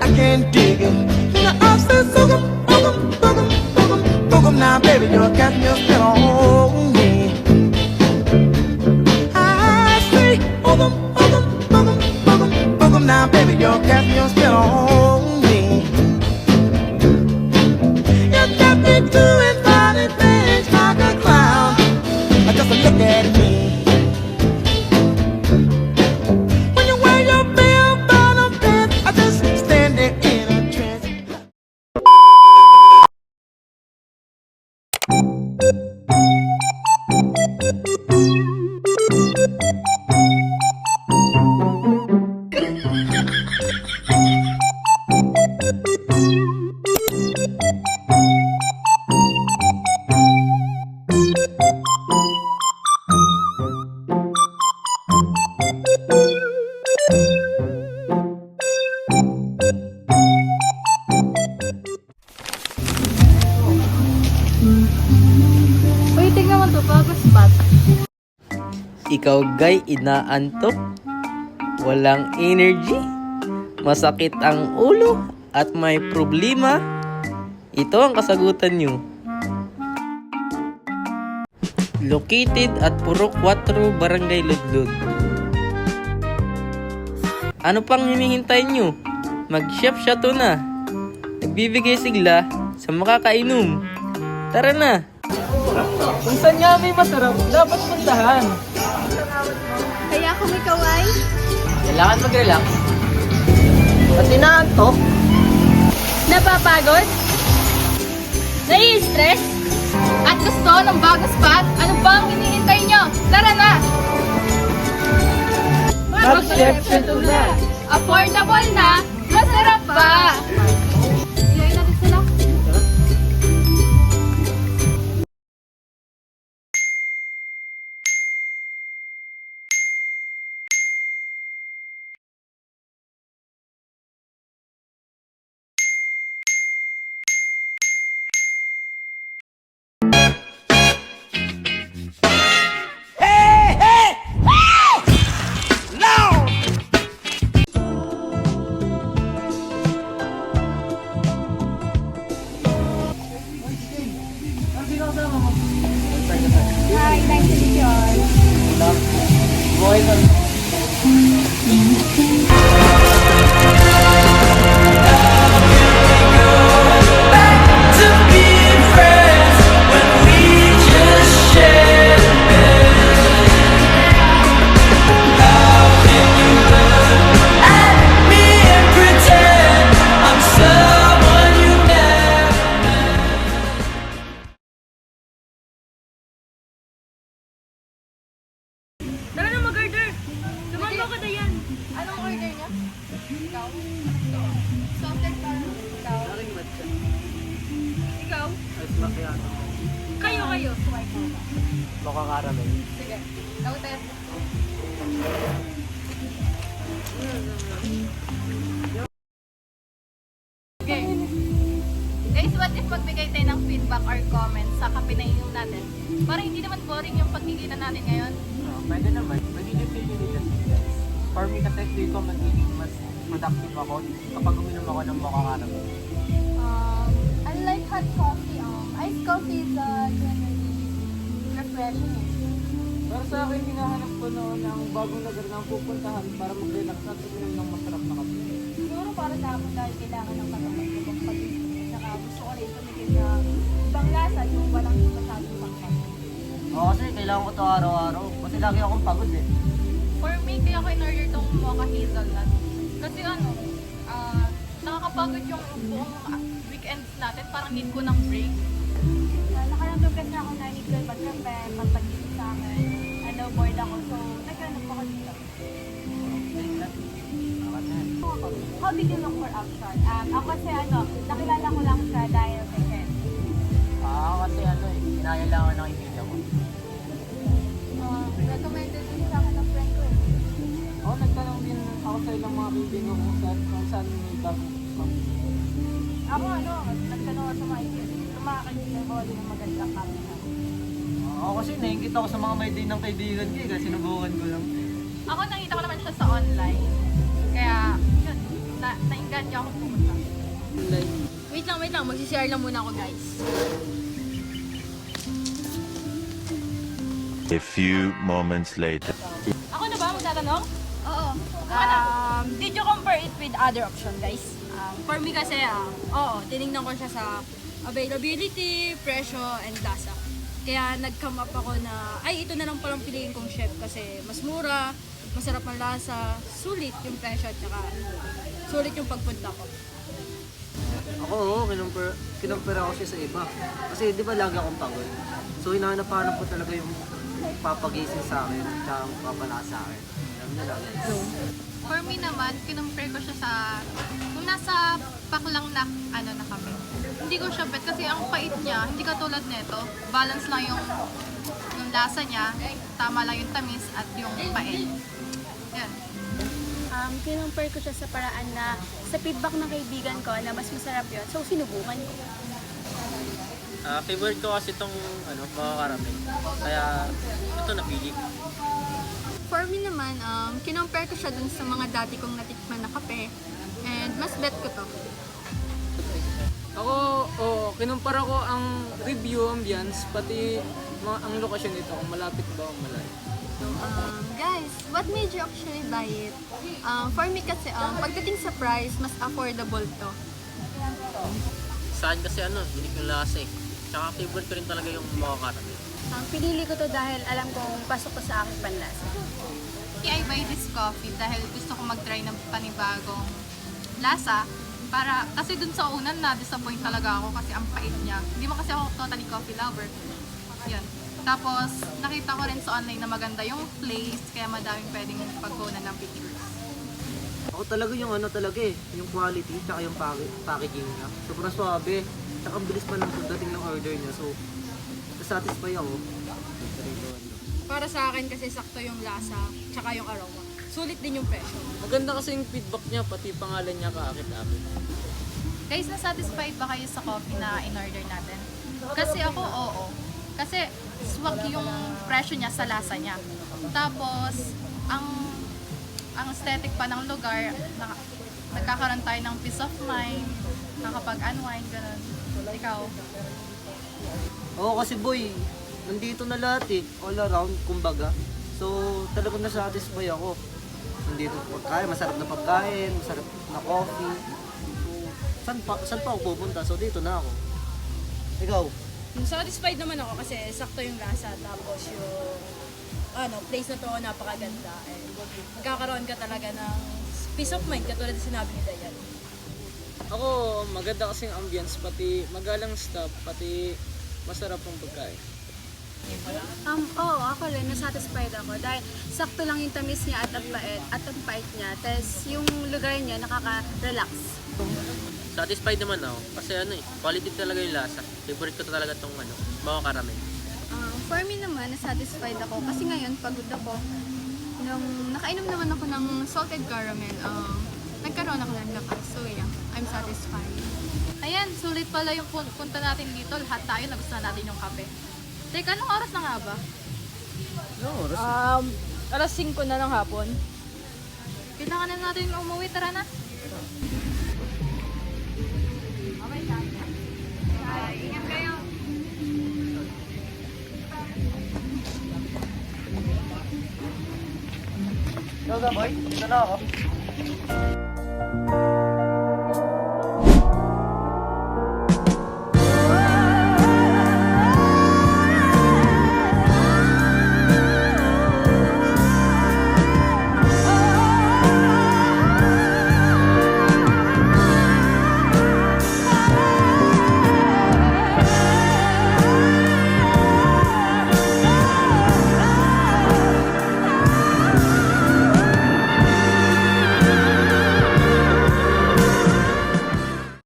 I can't dig it. Now I said, boogum, boogum, boogum, boogum, boogum. Now, baby, you're getting your spell on me. I say, boogum, boogum, boogum, boogum, boogum. Now, baby, you're getting your spell on me. You got me doing funny things like a clown. Just look at me. When you wear your bell-bottom pants, I just stand there in a trance. Uy, tingnan mo to, bagus spot. Ikaw gay, inaantok, walang energy, masakit ang ulo, at may problema. Ito ang kasagutan nyo. Located at Purok 4, Barangay Ludlod. Ano pang hinihintay nyo? Mag-chef shato na. Nagbibigay sigla sa makakainom. Tara na! Kung saan nga may masarap, dapat puntahan. Kaya kung ikaw ay Kailangan mag-relax. At inaantok. napapagod, nai-stress, at gusto ng bago spot, ano ba ang hinihintay nyo? Tara na! Mag-chef shato na. Affordable na, masarap pa! Ilayin natin sila. Hi, nice to meet you all. Boy, Tara na mag-order! Naman mo ka na yan! Anong order niya? Ikaw? Salted caramel. Ikaw? Ikaw? Ice macchiato. Kayo! Mocha caramel. Sige. Ikaw tayo. Okay. Guys, what if magbigay tayo ng feedback or comments sa kape na inom natin? Para hindi naman boring yung pagkikita natin ngayon. Pwede naman. Pwede yung feeling nila. For me kasi feel ko magiging mas productive ako kapag uminom ako ng mocha caramel. I like hot coffee. Iced coffee is generally refreshing. Pero sa akin, hinahanap ko noon ng bagong lugar na pupuntahan para mag-relax at uminom ng masarap na kape. Siguro para sa akin dahil kailangan ng katawan ko pag pag-ibig. Saka gusto ko rin tumigil na ibang lasa yung walang masyadong saktan. Oo, kasi kailangan ko to araw-araw. Kasi lagi akong pagod eh. For me, kaya ko in-order tong mocha hazelnut. Kasi nakakapagod yung buong weekends natin. Parang need ko ng break. Nakaramdam kasi ako na need ko mag-kape, magpag-ibig sa akin. Bored ako. So, naghanap ako dito. How did you look for option? Ako kasi nakilala ko lang siya dahil kay Ken. Kasi kinaya lang ako ng kaibigan ko. Recommended din sa akin ng friend ko eh. Nagtanong din ako sa ilang mga kaibigan ko kung saan may bagong spot. Ako nagtanong ako sa mga kaibigan ko yung magandang kami na. Kasi naingkit ako sa mga may din ng kaibigan ko kasi sinubukan ko lang. Ako nakita ko naman siya sa online. Kaya, yun, nainganyo ako pupunta. Wait lang. Magsishare lang muna ako, guys. A few moments later. Ako na ba magtatanong? Oo. Did you compare it with other option, guys? For me kasi, tinignan ko siya sa availability, presyo, and lasa. Kaya nag-come up ako na, ito na lang palang piliin kong chef kasi mas mura, masarap ang lasa, sulit yung presyo, at saka sulit yung pagpunta ko. Ako, kinumpira ko siya sa iba. Kasi di ba lagi akong pagod? So hinahanap-hanap ko talaga yung papagising sa akin, tsaka papala sa akin. Alam niyo lang. For me naman, kinumpare ko siya sa, kung nasa paklang na, na kami. Hindi ko siya bet kasi ang pait niya, hindi katulad nito. Balance lang yung lasa niya, tama lang yung tamis at yung pait. Yan. Kinumpare ko siya sa paraan na sa feedback ng kaibigan ko na mas masarap yun. So, sinubukan ko. Favorite ko kasi itong mga karamel. Kaya ito napili ko. For me naman, kinumpare ko siya dun sa mga dati kong natikman na kape. And mas bet ko to. Ako, kinumpara ko ang review, ambience, pati ang lokasyon nito, kung malapit ba o malayo. Guys, what made you actually buy it? For me kasi, pagdating sa price, mas affordable to. Sa akin kasi hindi ko lasa eh. Tsaka favorite ko rin talaga yung mga karamel. Pinili ko to dahil alam kong pasok ko sa aking panlasa. I buy this coffee dahil gusto ko mag-try ng panibagong lasa. Kasi dun sa unan na-disappoint talaga ako kasi ang pait niya. Hindi mo kasi ako totally coffee lover. Yan. Tapos, nakita ko rin sa online na maganda yung place, kaya madaming pwedeng pagkunan ng pictures. Ako talaga yung yung quality, tsaka yung packaging niya. Sobrang swabe, tsaka ang bilis pa ng pagdating ng order niya. So, satisfy ako. Para sa akin kasi sakto yung lasa, tsaka yung aroma. Sulit din yung presyo. Maganda kasi yung feedback niya, pati pangalan niya kaakit-akit. Guys, na-satisfied ba kayo sa coffee na in-order natin? Kasi ako, oo. Kasi swak yung presyo niya sa lasa niya. Tapos, ang aesthetic pa ng lugar, nagkakaroon tayo ng peace of mind, nakapag-unwind, ganun. Ikaw? Oo kasi boy, nandito na lahat eh, all around, kumbaga. So, talagang nasatisfy ako. Nandito pagkain, masarap na pagkain, masarap na coffee. So, saan pa ako pupunta? So, dito na ako. Ikaw? Satisfied naman ako kasi sakto yung lasa, tapos yung place na to napakaganda. Magkakaroon ka talaga ng peace of mind katulad na sinabi ni Dayan. Ako, maganda kasing ambience, pati magalang staff, pati masarap ang pagkain. Oo, ako rin, nasatisfied ako dahil sakto lang yung tamis niya at ang pait niya. Tapos yung lugar niya nakaka-relax. Satisfied naman ako. Kasi quality talaga yung lasa. Favorite ko talaga itong mga karamel. For me naman, na-satisfied ako kasi ngayon pagod ako. Nung nakainom naman ako ng salted caramel, nagkaroon ako ng lakas. So yeah, I'm satisfied. Ayan, sulit pala yung punta natin dito. Lahat tayo nagustuhan natin yung kape. Teka, anong oras na nga ba? Alas 5 na ng hapon. Kailangan na natin umuwi. Tara na. Ingat kayo. Ikaw boy, dito na ako.